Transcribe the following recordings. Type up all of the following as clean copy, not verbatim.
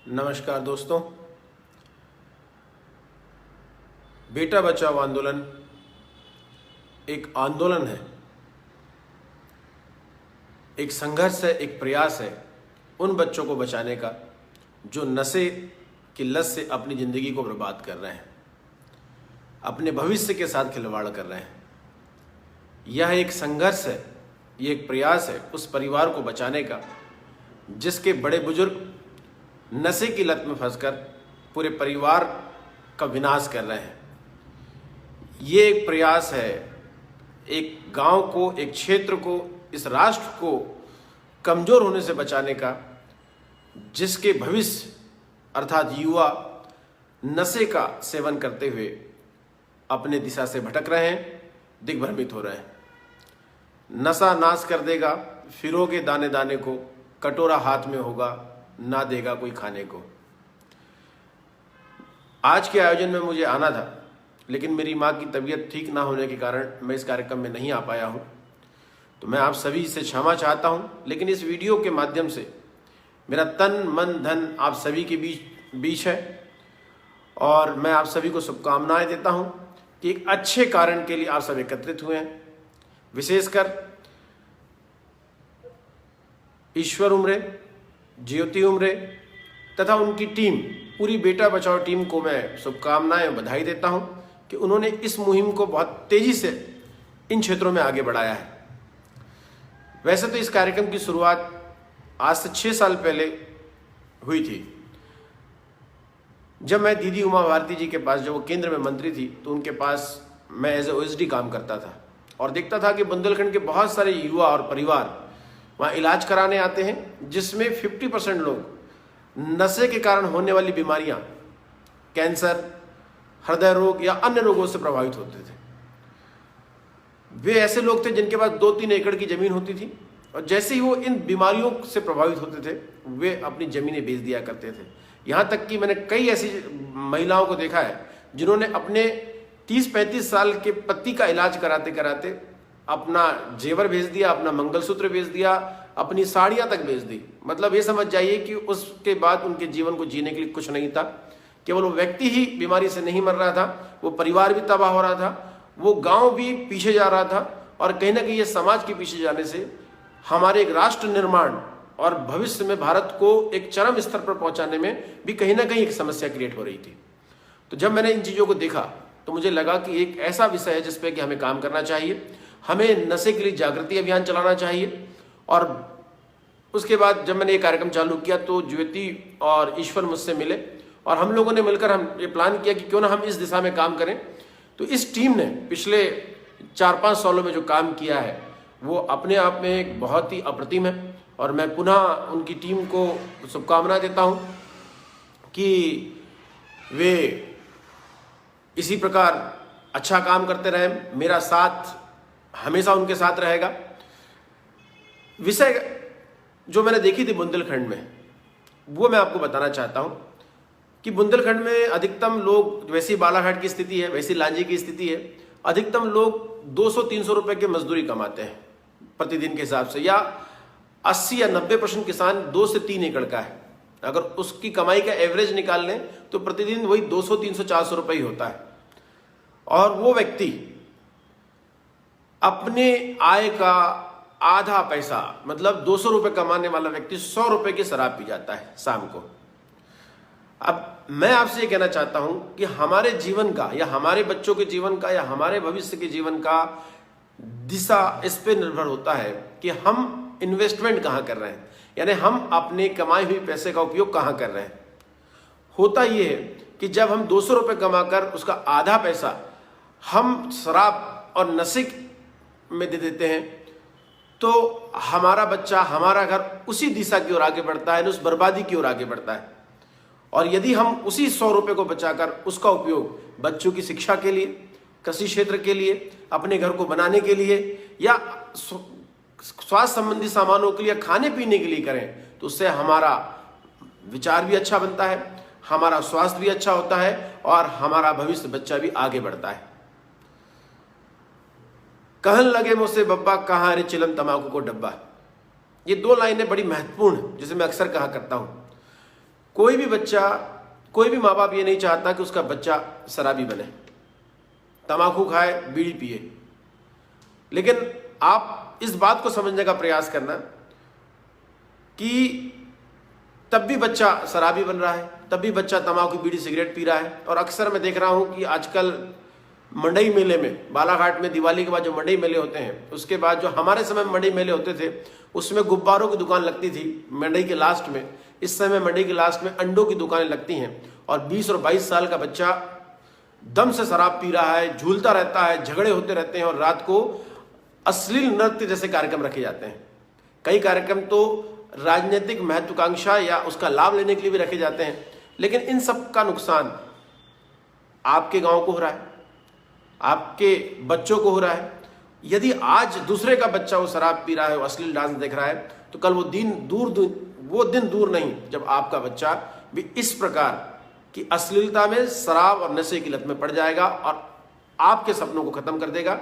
नमस्कार दोस्तों। बेटा बचाओ आंदोलन एक आंदोलन है, एक संघर्ष है, एक प्रयास है उन बच्चों को बचाने का जो नशे की लत से अपनी ज़िंदगी को बर्बाद कर रहे हैं, अपने भविष्य के साथ खिलवाड़ कर रहे हैं। यह एक संघर्ष है, ये एक प्रयास है उस परिवार को बचाने का जिसके बड़े बुजुर्ग नशे की लत में फंसकर पूरे परिवार का विनाश कर रहे हैं। ये एक प्रयास है एक गांव को, एक क्षेत्र को, इस राष्ट्र को कमज़ोर होने से बचाने का, जिसके भविष्य अर्थात युवा नशे का सेवन करते हुए अपने दिशा से भटक रहे हैं, दिग्भ्रमित हो रहे हैं। नशा नाश कर देगा, फिरोगे दाने दाने को, कटोरा हाथ में होगा, ना देगा कोई खाने को। आज के आयोजन में मुझे आना था, लेकिन मेरी माँ की तबीयत ठीक ना होने के कारण मैं इस कार्यक्रम में नहीं आ पाया हूँ। तो मैं आप सभी से क्षमा चाहता हूँ, लेकिन इस वीडियो के माध्यम से मेरा तन मन धन आप सभी के बीच है और मैं आप सभी को शुभकामनाएं देता हूँ कि एक अच्छे कारण के लिए आप सब एकत्रित हुए हैं। विशेषकर ईश्वर उमरे, ज्योति उमरे तथा उनकी टीम, पूरी बेटा बचाओ टीम को मैं शुभकामनाएं बधाई देता हूं कि उन्होंने इस मुहिम को बहुत तेजी से इन क्षेत्रों में आगे बढ़ाया है। वैसे तो इस कार्यक्रम की शुरुआत आज से 6 साल पहले हुई थी, जब मैं दीदी उमा भारती जी के पास, जब वो केंद्र में मंत्री थी, तो उनके पास मैं एज ए OSD काम करता था और देखता था कि बुंदेलखंड के बहुत सारे युवा और परिवार वहाँ इलाज कराने आते हैं, जिसमें 50% लोग नशे के कारण होने वाली बीमारियाँ, कैंसर, हृदय रोग या अन्य रोगों से प्रभावित होते थे। वे ऐसे लोग थे जिनके पास 2-3 एकड़ की ज़मीन होती थी और जैसे ही वो इन बीमारियों से प्रभावित होते थे वे अपनी ज़मीनें बेच दिया करते थे। यहाँ तक कि मैंने कई ऐसी महिलाओं को देखा है जिन्होंने अपने 30-35 साल के पति का इलाज कराते कराते अपना जेवर भेज दिया, अपना मंगलसूत्र भेज दिया, अपनी साड़ियाँ तक भेज दी। मतलब ये समझ जाइए कि उसके बाद उनके जीवन को जीने के लिए कुछ नहीं था। केवल वो व्यक्ति ही बीमारी से नहीं मर रहा था, वो परिवार भी तबाह हो रहा था, वो गांव भी पीछे जा रहा था और कहीं ना कहीं ये समाज के पीछे जाने से हमारे एक राष्ट्र निर्माण और भविष्य में भारत को एक चरम स्तर पर पहुंचाने में भी कहीं ना कहीं एक समस्या क्रिएट हो रही थी। तो जब मैंने इन चीज़ों को देखा तो मुझे लगा कि एक ऐसा विषय है जिस पर कि हमें काम करना चाहिए, हमें नशे के लिए जागृति अभियान चलाना चाहिए। और उसके बाद जब मैंने ये कार्यक्रम चालू किया तो ज्योति और ईश्वर मुझसे मिले और हम लोगों ने मिलकर हम ये प्लान किया कि क्यों ना हम इस दिशा में काम करें। तो इस टीम ने पिछले 4-5 सालों में जो काम किया है वो अपने आप में एक बहुत ही अप्रतिम है और मैं पुनः उनकी टीम को शुभकामना देता हूँ कि वे इसी प्रकार अच्छा काम करते रहें। मेरा साथ हमेशा उनके साथ रहेगा। विषय जो मैंने देखी थी बुंदेलखंड में, वो मैं आपको बताना चाहता हूँ कि बुंदेलखंड में अधिकतम लोग, वैसी बालाघाट की स्थिति है, वैसी लांजी की स्थिति है, अधिकतम लोग 200-300 रुपए की मजदूरी कमाते हैं प्रतिदिन के हिसाब से, या 80 या 90% किसान 2 से 3 एकड़ का है। अगर उसकी कमाई का एवरेज निकाल लें तो प्रतिदिन वही 200, 300, 400 रुपए ही होता है। और वो व्यक्ति अपने आय का आधा पैसा, मतलब 200 रुपए कमाने वाला व्यक्ति 100 रुपए की शराब पी जाता है शाम को। अब मैं आपसे ये कहना चाहता हूं कि हमारे जीवन का या हमारे बच्चों के जीवन का या हमारे भविष्य के जीवन का दिशा इस पे निर्भर होता है कि हम इन्वेस्टमेंट कहां कर रहे हैं, यानी हम अपने कमाई हुई पैसे का उपयोग कहां कर रहे हैं। होता यह है कि जब हम 200 रुपए कमाकर उसका आधा पैसा हम शराब और नशे में दे देते हैं तो हमारा बच्चा, हमारा घर उसी दिशा की ओर आगे बढ़ता है, उस बर्बादी की ओर आगे बढ़ता है। और यदि हम उसी 100 रुपए को बचाकर उसका उपयोग बच्चों की शिक्षा के लिए, कृषि क्षेत्र के लिए, अपने घर को बनाने के लिए या स्वास्थ्य संबंधी सामानों के लिए, खाने पीने के लिए करें तो उससे हमारा विचार भी अच्छा बनता है, हमारा स्वास्थ्य भी अच्छा होता है और हमारा भविष्य बच्चा भी आगे बढ़ता है। कहन लगे मुझसे बब्बा, कहाँ रे चिलम तमाकू को डब्बा। ये 2 लाइनें बड़ी महत्वपूर्ण हैं जिसे मैं अक्सर कहा करता हूं। कोई भी बच्चा, कोई भी माँ बाप ये नहीं चाहता कि उसका बच्चा शराबी बने, तम्बाकू खाए, बीड़ी पिए। लेकिन आप इस बात को समझने का प्रयास करना कि तब भी बच्चा शराबी बन रहा है, तब भी बच्चा तम्बाकू, बीड़ी, सिगरेट पी रहा है। और अक्सर मैं देख रहा हूं कि आजकल मंडई मेले में, बालाघाट में दिवाली के बाद जो मंडई मेले होते हैं, उसके बाद जो हमारे समय में मंडई मेले होते थे, उसमें गुब्बारों की दुकान लगती थी मंडई के लास्ट में। इस समय मंडई के लास्ट में अंडों की दुकानें लगती हैं और 20 और 22 साल का बच्चा दम से शराब पी रहा है, झूलता रहता है, झगड़े होते रहते हैं और रात को अश्लील नृत्य जैसे कार्यक्रम रखे जाते हैं। कई कार्यक्रम तो राजनीतिक महत्वाकांक्षा या उसका लाभ लेने के लिए भी रखे जाते हैं। लेकिन इन सब का नुकसान आपके गांव को हो रहा है, आपके बच्चों को हो रहा है। यदि आज दूसरे का बच्चा वो शराब पी रहा है, वो अश्लील डांस देख रहा है, तो कल वो दिन दूर नहीं जब आपका बच्चा भी इस प्रकार की अश्लीलता में, शराब और नशे की लत में पड़ जाएगा और आपके सपनों को खत्म कर देगा।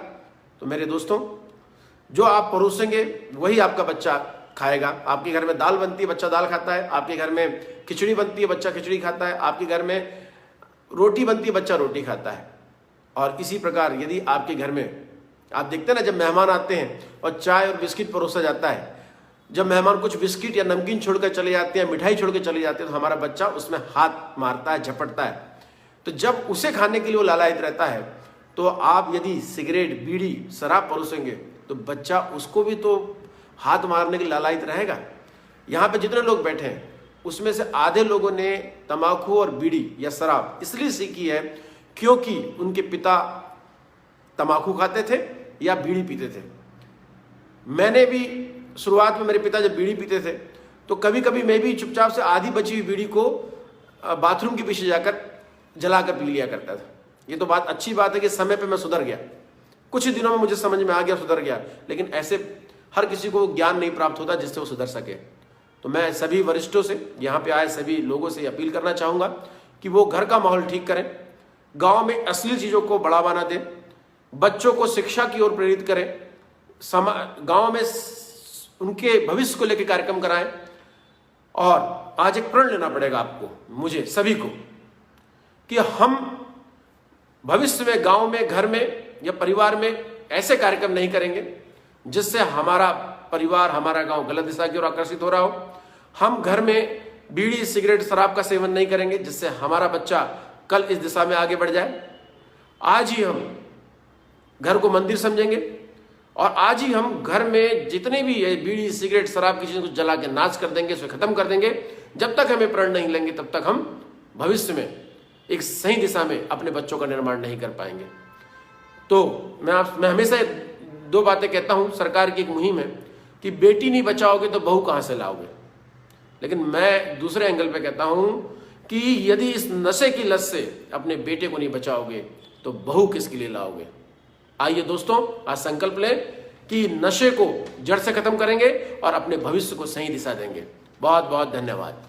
तो मेरे दोस्तों, जो आप परोसेंगे वही आपका बच्चा खाएगा। आपके घर में दाल बनती है, बच्चा दाल खाता है। आपके घर में खिचड़ी बनती है, बच्चा खिचड़ी खाता है। आपके घर में रोटी बनती है, बच्चा रोटी खाता है। और इसी प्रकार यदि आपके घर में, आप देखते हैं ना, जब मेहमान आते हैं और चाय और बिस्किट परोसा जाता है, जब मेहमान कुछ बिस्किट या नमकीन छोड़कर चले जाते हैं, मिठाई छोड़ के चले जाते हैं, तो हमारा बच्चा उसमें हाथ मारता है, झपटता है। तो जब उसे खाने के लिए वो लालायित रहता है, तो आप यदि सिगरेट, बीड़ी, शराब परोसेंगे तो बच्चा उसको भी तो हाथ मारने के लालायित रहेगा। यहाँ पे जितने लोग बैठे हैं उसमें से आधे लोगों ने तंबाकू और बीड़ी या शराब इसलिए सीखी है क्योंकि उनके पिता तंबाकू खाते थे या बीड़ी पीते थे। मैंने भी शुरुआत में, मेरे पिता जब बीड़ी पीते थे तो कभी कभी मैं भी चुपचाप से आधी बची हुई बीड़ी को बाथरूम के पीछे जाकर जलाकर पी लिया करता था। ये तो बात अच्छी बात है कि समय पे मैं सुधर गया, कुछ ही दिनों में मुझे समझ में आ गया, सुधर गया। लेकिन ऐसे हर किसी को ज्ञान नहीं प्राप्त होता जिससे वो सुधर सके। तो मैं सभी वरिष्ठों से, यहाँ पे आए सभी लोगों से अपील करना चाहूँगा कि वो घर का माहौल ठीक करें, गांव में अश्लील चीज़ों को बढ़ावा ना दें, बच्चों को शिक्षा की ओर प्रेरित करें, गांव में उनके भविष्य को लेकर कार्यक्रम कराएं। और आज एक प्रण लेना पड़ेगा आपको, मुझे, सभी को, कि हम भविष्य में गांव में, घर में या परिवार में ऐसे कार्यक्रम नहीं करेंगे जिससे हमारा परिवार, हमारा गांव गलत दिशा की ओर आकर्षित हो रहा हो। हम घर में बीड़ी, सिगरेट, शराब का सेवन नहीं करेंगे जिससे हमारा बच्चा कल इस दिशा में आगे बढ़ जाए। आज ही हम घर को मंदिर समझेंगे और आज ही हम घर में जितने भी बीड़ी, सिगरेट, शराब की चीज़ों को जला के नाश कर देंगे, उसे खत्म कर देंगे। जब तक हमें प्रण नहीं लेंगे तब तक हम भविष्य में एक सही दिशा में अपने बच्चों का निर्माण नहीं कर पाएंगे। तो मैं हमेशा 2 बातें कहता हूं। सरकार की एक मुहिम है कि बेटी नहीं बचाओगे तो बहू कहां से लाओगे। लेकिन मैं दूसरे एंगल पे कहता हूं कि यदि इस नशे की लत से अपने बेटे को नहीं बचाओगे तो बहू किसके लिए लाओगे। आइए दोस्तों, आज संकल्प लें कि नशे को जड़ से खत्म करेंगे और अपने भविष्य को सही दिशा देंगे। बहुत बहुत धन्यवाद।